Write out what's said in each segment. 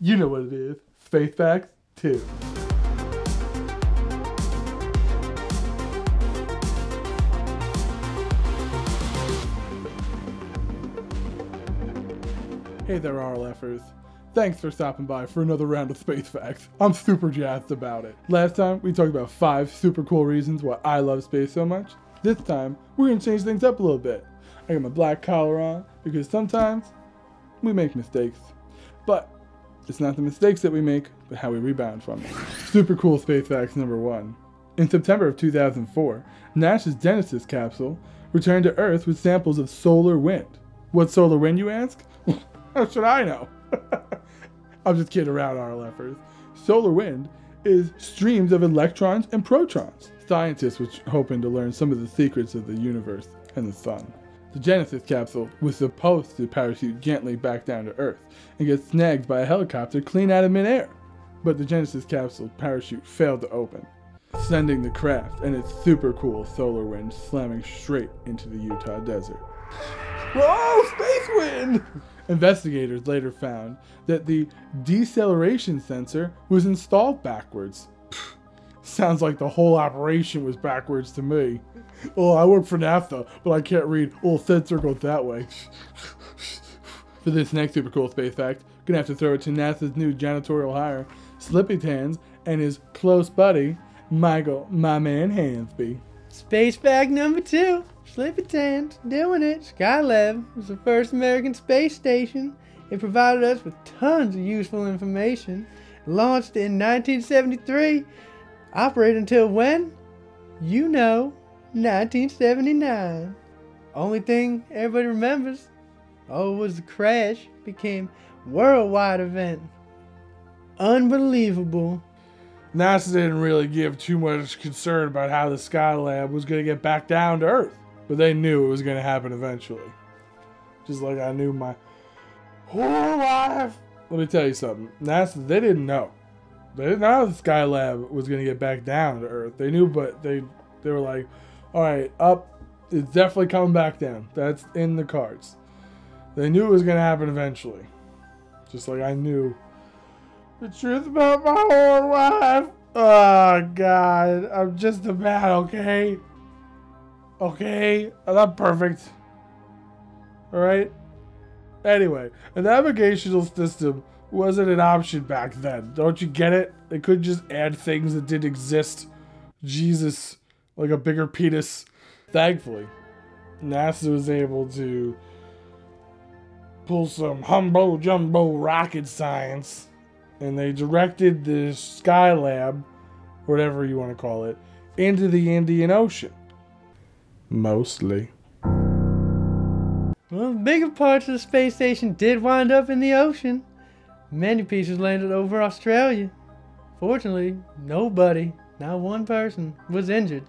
You know what it is. Space Facts 2. Hey there, RLFers. Thanks for stopping by for another round of Space Facts. I'm super jazzed about it. Last time, we talked about 5 super cool reasons why I love space so much. This time, we're going to change things up a little bit. I got my black collar on because sometimes we make mistakes. But it's not the mistakes that we make, but how we rebound from them. Super cool Space Facts number 1. In September of 2004, NASA's Genesis capsule returned to Earth with samples of solar wind. What's solar wind, you ask? How should I know? I'm just kidding around, RLFers. Solar wind is streams of electrons and protons. Scientists were hoping to learn some of the secrets of the universe and the sun. The Genesis capsule was supposed to parachute gently back down to Earth and get snagged by a helicopter clean out of midair. But the Genesis capsule parachute failed to open, sending the craft and its super cool solar wind slamming straight into the Utah desert. Whoa, space wind! Investigators later found that the deceleration sensor was installed backwards. Sounds like the whole operation was backwards to me. Oh, I work for NASA, but I can't read. Oh, sensor goes that way. For this next super cool space fact, gonna have to throw it to NASA's new janitorial hire, Slippy Tans, and his close buddy, Michael, my man Hansby. Space fact number 2. Slippy Tans, doing it. Skylab was the first American space station. It provided us with tons of useful information. Launched in 1973. Operated until when? You know, 1979. Only thing everybody remembers, was the crash. Became worldwide event. Unbelievable. NASA didn't really give too much concern about how the Skylab was going to get back down to Earth, but they knew it was going to happen eventually. Just like I knew my whole life. Let me tell you something. NASA, they didn't know. They didn't know the Skylab was going to get back down to Earth. They knew, but they were like, all right, up. It's definitely coming back down. That's in the cards. They knew it was going to happen eventually. Just like I knew the truth about my whole life. Oh, God. I'm just a man, okay? Okay? I'm not perfect. Alright? Anyway, a navigational system wasn't an option back then. Don't you get it? They couldn't just add things that didn't exist. Jesus. Like a bigger penis. Thankfully, NASA was able to pull some humbo-jumbo rocket science, and they directed the Skylab, whatever you want to call it, into the Indian Ocean. Mostly. Well, the bigger parts of the space station did wind up in the ocean. Many pieces landed over Australia. Fortunately, nobody, not one person, was injured,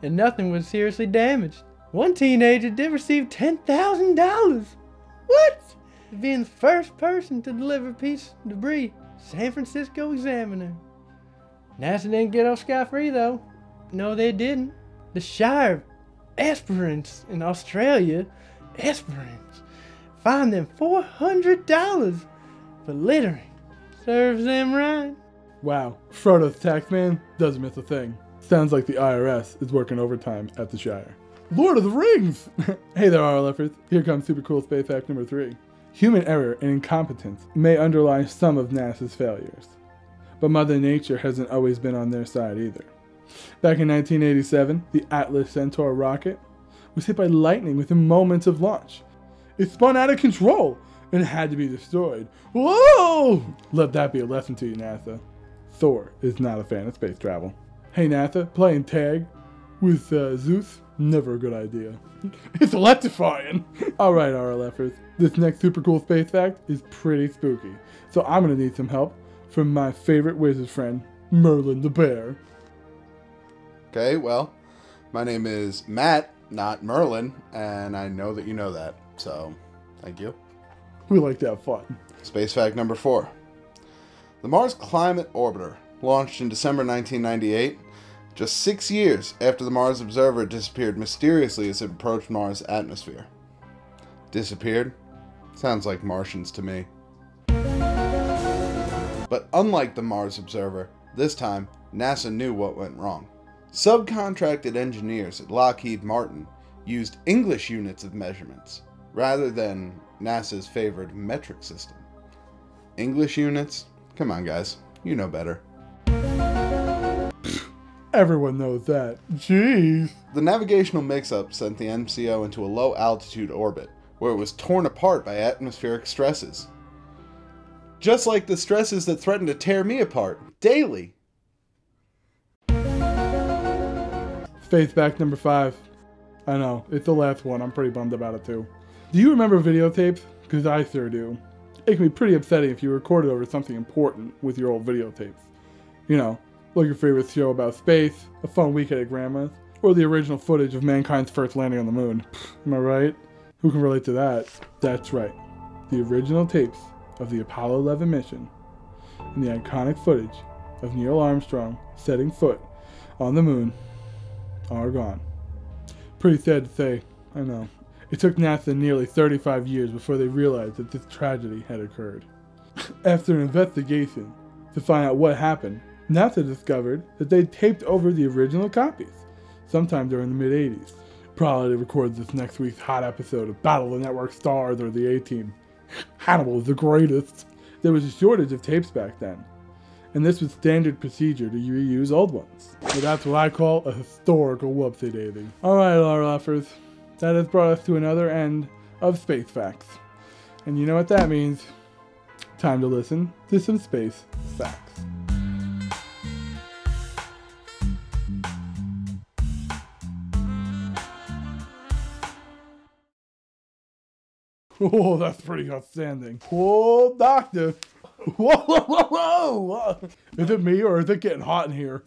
and nothing was seriously damaged. One teenager did receive $10,000. What? For being the first person to deliver a piece of debris. San Francisco Examiner. NASA didn't get off scot-free though. No, they didn't. The Shire of Esperance in Australia, Esperance, fined them $400 for littering. Serves them right. Wow, Frodo's taxman doesn't miss a thing. Sounds like the IRS is working overtime at the Shire. Lord of the Rings! Hey there, RLFers. Here comes super cool space fact number 3. Human error and incompetence may underlie some of NASA's failures, but Mother Nature hasn't always been on their side either. Back in 1987, the Atlas Centaur rocket was hit by lightning within moments of launch. It spun out of control and had to be destroyed. Whoa! Let that be a lesson to you, NASA. Thor is not a fan of space travel. Hey NASA, playing tag with Zeus? Never a good idea. It's electrifying! Alright, RLFers, this next super cool space fact is pretty spooky, so I'm gonna need some help from my favorite wizard friend, Merlin the Bear. Okay, well, my name is Matt, not Merlin, and I know that you know that, so thank you. We like to have fun. Space fact number 4. The Mars Climate Orbiter, launched in December 1998, just 6 years after the Mars Observer disappeared mysteriously as it approached Mars' atmosphere. Disappeared? Sounds like Martians to me. But unlike the Mars Observer, this time NASA knew what went wrong. Subcontracted engineers at Lockheed Martin used English units of measurements rather than NASA's favored metric system. English units? Come on, guys. You know better. Everyone knows that. Jeez. The navigational mix-up sent the MCO into a low-altitude orbit, where it was torn apart by atmospheric stresses. Just like the stresses that threaten to tear me apart daily. Space fact number 5. I know, it's the last one. I'm pretty bummed about it too. Do you remember videotapes? Because I sure do. It can be pretty upsetting if you recorded over something important with your old videotapes. You know, like your favorite show about space, a fun weekend at Grandma's, or the original footage of mankind's first landing on the moon. Am I right? Who can relate to that? That's right. The original tapes of the Apollo 11 mission and the iconic footage of Neil Armstrong setting foot on the moon are gone. Pretty sad to say, I know. It took NASA nearly 35 years before they realized that this tragedy had occurred. After an investigation to find out what happened, NASA discovered that they taped over the original copies sometime during the mid-80s. Probably to record this next week's hot episode of Battle of the Network Stars or the A-Team. Hannibal is the greatest. There was a shortage of tapes back then, and this was standard procedure to reuse old ones. So that's what I call a historical whoopsie-daisy. Alright, RLFers, that has brought us to another end of Space Facts. And you know what that means. Time to listen to some Space Facts. Oh, that's pretty outstanding. Whoa, doctor. Whoa, whoa, whoa, whoa. Is it me or is it getting hot in here?